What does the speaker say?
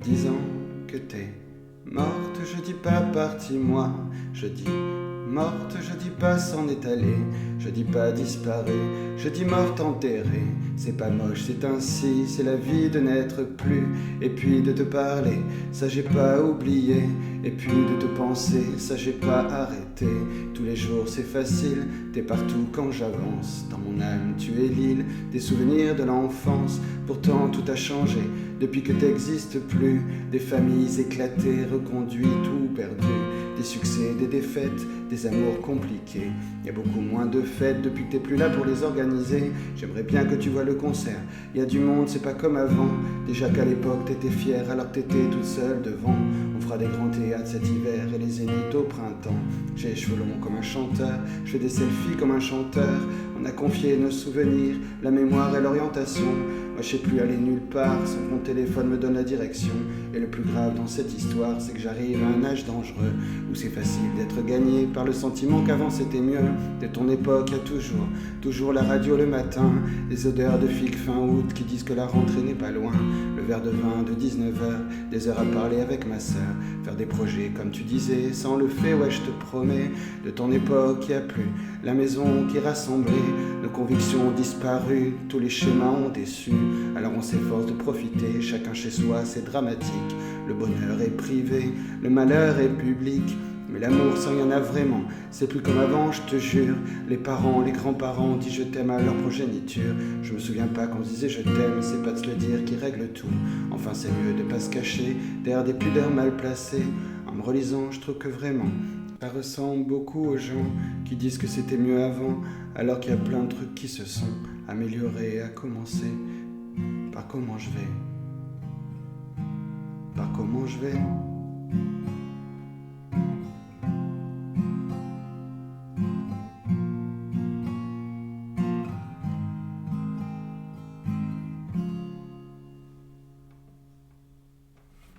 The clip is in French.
disant que t'es morte, je dis pas partie moi, je dis morte, je dis pas s'en est allée, je dis pas disparu, je dis morte enterrée. C'est pas moche, c'est ainsi, c'est la vie de n'être plus, et puis de te parler, ça j'ai pas oublié, et puis de te penser, ça j'ai pas arrêté. Tous les jours c'est facile, t'es partout quand j'avance, dans mon âme tu es l'île des souvenirs de l'enfance. Pourtant tout a changé depuis que t'existes plus, des familles éclatées, reconduites ou perdues, des succès, des défaites, des amours compliqués. Y a beaucoup moins de fêtes depuis que t'es plus là pour les organiser. J'aimerais bien que tu vois le concert, y a du monde, c'est pas comme avant. Déjà qu'à l'époque t'étais fière alors que t'étais toute seule devant. On fera des grands théâtres cet hiver et les zéniths au printemps. J'ai les cheveux longs comme un chanteur, je fais des selfies comme un chanteur. On a confié nos souvenirs, la mémoire et l'orientation. Moi je sais plus aller nulle part, sans que mon téléphone me donne la direction. Et le plus grave dans cette histoire, c'est que j'arrive à un âge dangereux, où c'est facile d'être gagné par le sentiment qu'avant c'était mieux. De ton époque y a toujours la radio le matin, les odeurs de figues fin août qui disent que la rentrée n'est pas loin. Le verre de vin de 19h, des heures à parler avec ma sœur, faire des projets comme tu disais, sans le fait, ouais je te promets. De ton époque y a plus la maison qui rassemblait, nos convictions ont disparu, tous les schémas ont déçu. Alors on s'efforce de profiter, chacun chez soi c'est dramatique. Le bonheur est privé, le malheur est public, mais l'amour ça y en a vraiment, c'est plus comme avant je te jure. Les parents, les grands-parents disent je t'aime à leur progéniture. Je me souviens pas qu'on disait je t'aime, c'est pas de se le dire qui règle tout. Enfin c'est mieux de pas se cacher derrière des pudeurs mal placées. En me relisant je trouve que vraiment ça ressemble beaucoup aux gens qui disent que c'était mieux avant, alors qu'il y a plein de trucs qui se sont améliorés, à commencer par comment je vais. Par comment je vais.